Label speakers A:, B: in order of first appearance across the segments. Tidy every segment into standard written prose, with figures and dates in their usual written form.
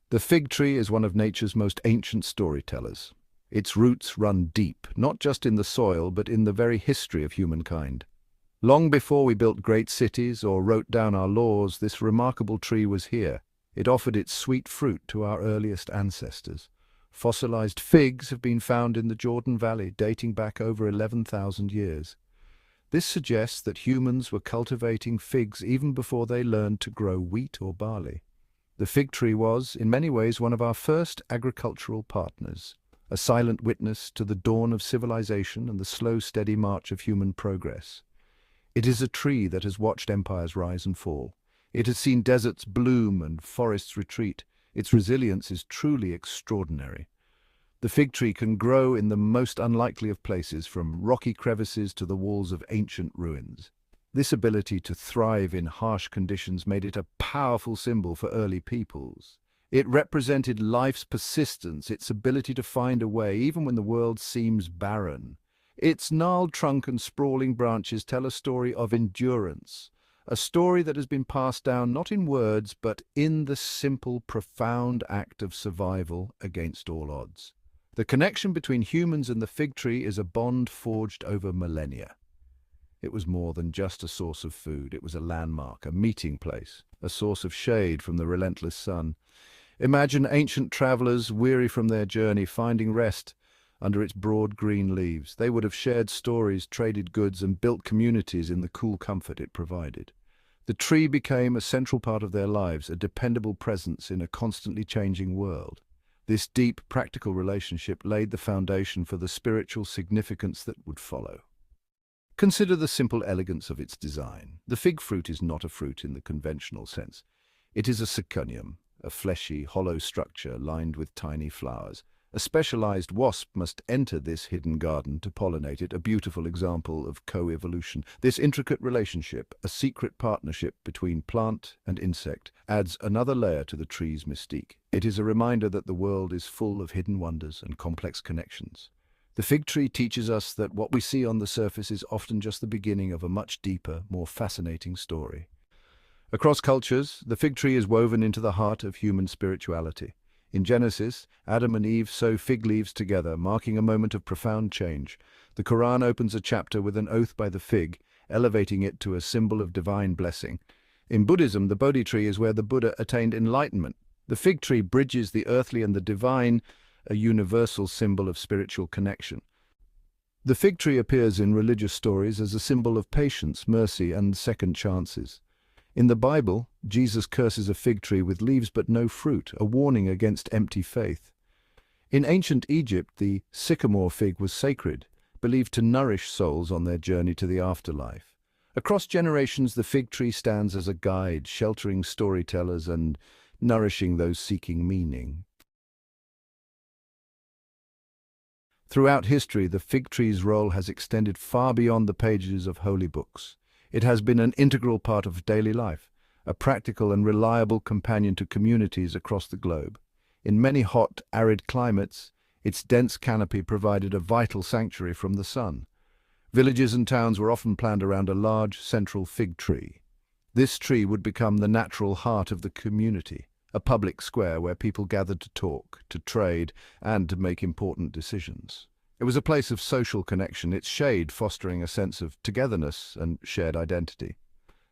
A: The fig tree is one of nature's most ancient storytellers. Its roots run deep, not just in the soil, but in the very history of humankind. Long before we built great cities or wrote down our laws, this remarkable tree was here. It offered its sweet fruit to our earliest ancestors. Fossilized figs have been found in the Jordan Valley, dating back over 11,000 years. This suggests that humans were cultivating figs even before they learned to grow wheat or barley. The fig tree was, in many ways, one of our first agricultural partners, a silent witness to the dawn of civilization and the slow, steady march of human progress. It is a tree that has watched empires rise and fall. It has seen deserts bloom and forests retreat. Its resilience is truly extraordinary. The fig tree can grow in the most unlikely of places, from rocky crevices to the walls of ancient ruins. This ability to thrive in harsh conditions made it a powerful symbol for early peoples. It represented life's persistence, its ability to find a way even when the world seems barren. Its gnarled trunk and sprawling branches tell a story of endurance, a story that has been passed down not in words but in the simple, profound act of survival against all odds. The connection between humans and the fig tree is a bond forged over millennia. It was more than just a source of food. It was a landmark, a meeting place, a source of shade from the relentless sun. Imagine ancient travelers, weary from their journey, finding rest under its broad green leaves. They would have shared stories, traded goods, and built communities in the cool comfort it provided. The tree became a central part of their lives, a dependable presence in a constantly changing world. This deep, practical relationship laid the foundation for the spiritual significance that would follow. Consider the simple elegance of its design. The fig fruit is not a fruit in the conventional sense. It is a syconium, a fleshy, hollow structure lined with tiny flowers. A specialized wasp must enter this hidden garden to pollinate it, a beautiful example of co-evolution. This intricate relationship, a secret partnership between plant and insect, adds another layer to the tree's mystique. It is a reminder that the world is full of hidden wonders and complex connections. The fig tree teaches us that what we see on the surface is often just the beginning of a much deeper, more fascinating story. Across cultures, the fig tree is woven into the heart of human spirituality. In Genesis, Adam and Eve sow fig leaves together, marking a moment of profound change. The Quran opens a chapter with an oath by the fig, elevating it to a symbol of divine blessing. In Buddhism, the Bodhi tree is where the Buddha attained enlightenment. The fig tree bridges the earthly and the divine, a universal symbol of spiritual connection. The fig tree appears in religious stories as a symbol of patience, mercy, and second chances. In the Bible, Jesus curses a fig tree with leaves but no fruit, a warning against empty faith. In ancient Egypt, the sycamore fig was sacred, believed to nourish souls on their journey to the afterlife. Across generations, the fig tree stands as a guide, sheltering storytellers and nourishing those seeking meaning. Throughout history, the fig tree's role has extended far beyond the pages of holy books. It has been an integral part of daily life, a practical and reliable companion to communities across the globe. In many hot, arid climates, its dense canopy provided a vital sanctuary from the sun. Villages and towns were often planned around a large, central fig tree. This tree would become the natural heart of the community, a public square where people gathered to talk, to trade, and to make important decisions. It was a place of social connection, its shade fostering a sense of togetherness and shared identity.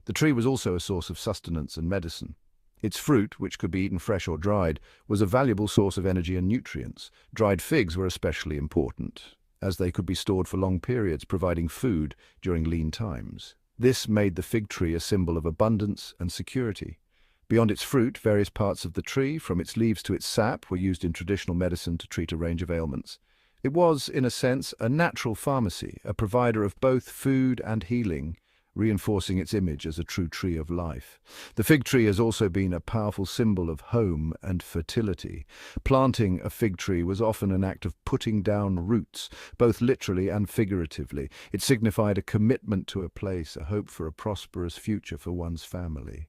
A: The tree was also a source of sustenance and medicine. Its fruit, which could be eaten fresh or dried, was a valuable source of energy and nutrients. Dried figs were especially important, as they could be stored for long periods, providing food during lean times. This made the fig tree a symbol of abundance and security. Beyond its fruit, various parts of the tree, from its leaves to its sap, were used in traditional medicine to treat a range of ailments. It was, in a sense, a natural pharmacy, a provider of both food and healing, reinforcing its image as a true tree of life. The fig tree has also been a powerful symbol of home and fertility. Planting a fig tree was often an act of putting down roots, both literally and figuratively. It signified a commitment to a place, a hope for a prosperous future for one's family.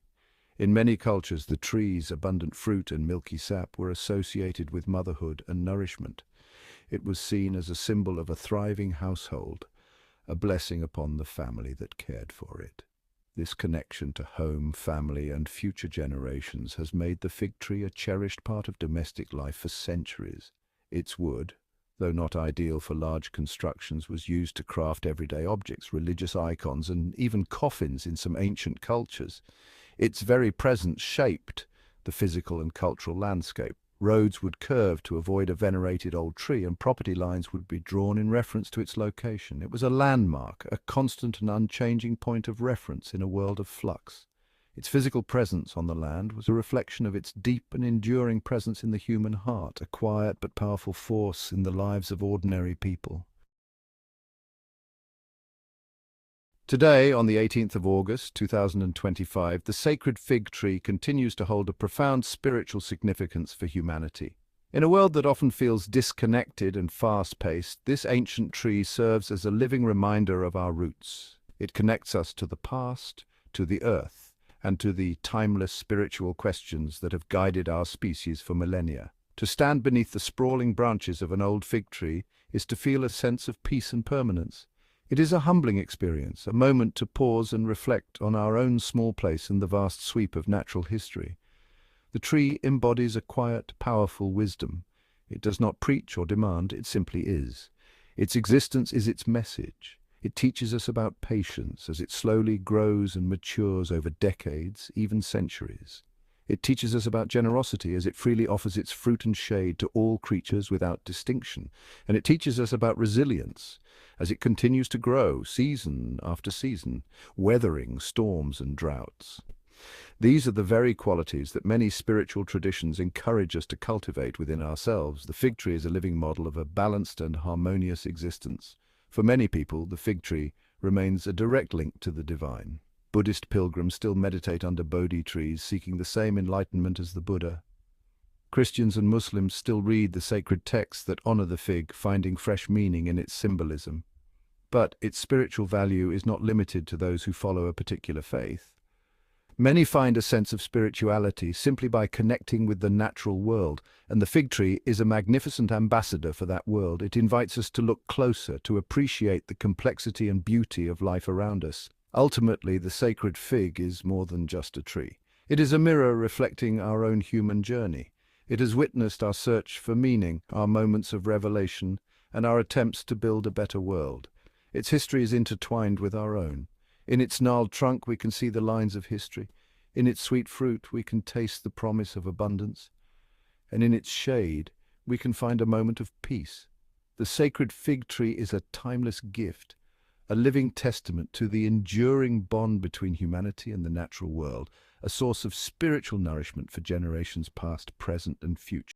A: In many cultures, the tree's abundant fruit and milky sap were associated with motherhood and nourishment. It was seen as a symbol of a thriving household, a blessing upon the family that cared for it. This connection to home, family, and future generations has made the fig tree a cherished part of domestic life for centuries. Its wood, though not ideal for large constructions, was used to craft everyday objects, religious icons, and even coffins in some ancient cultures. Its very presence shaped the physical and cultural landscape. Roads would curve to avoid a venerated old tree, and property lines would be drawn in reference to its location. It was a landmark, a constant and unchanging point of reference in a world of flux. Its physical presence on the land was a reflection of its deep and enduring presence in the human heart, a quiet but powerful force in the lives of ordinary people. Today, on the 18th of August 2025, the sacred fig tree continues to hold a profound spiritual significance for humanity. In a world that often feels disconnected and fast-paced, this ancient tree serves as a living reminder of our roots. It connects us to the past, to the earth, and to the timeless spiritual questions that have guided our species for millennia. To stand beneath the sprawling branches of an old fig tree is to feel a sense of peace and permanence. It is a humbling experience, a moment to pause and reflect on our own small place in the vast sweep of natural history. The tree embodies a quiet, powerful wisdom. It does not preach or demand, it simply is. Its existence is its message. It teaches us about patience as it slowly grows and matures over decades, even centuries. It teaches us about generosity as it freely offers its fruit and shade to all creatures without distinction. And it teaches us about resilience as it continues to grow season after season, weathering storms and droughts. These are the very qualities that many spiritual traditions encourage us to cultivate within ourselves. The fig tree is a living model of a balanced and harmonious existence. For many people, the fig tree remains a direct link to the divine. Buddhist pilgrims still meditate under Bodhi trees, seeking the same enlightenment as the Buddha. Christians and Muslims still read the sacred texts that honor the fig, finding fresh meaning in its symbolism. But its spiritual value is not limited to those who follow a particular faith. Many find a sense of spirituality simply by connecting with the natural world, and the fig tree is a magnificent ambassador for that world. It invites us to look closer, to appreciate the complexity and beauty of life around us. Ultimately, the sacred fig is more than just a tree. It is a mirror reflecting our own human journey. It has witnessed our search for meaning, our moments of revelation, and our attempts to build a better world. Its history is intertwined with our own. In its gnarled trunk we can see the lines of history. In its sweet fruit we can taste the promise of abundance. And in its shade we can find a moment of peace. The sacred fig tree is a timeless gift, a living testament to the enduring bond between humanity and the natural world, a source of spiritual nourishment for generations past, present, and future.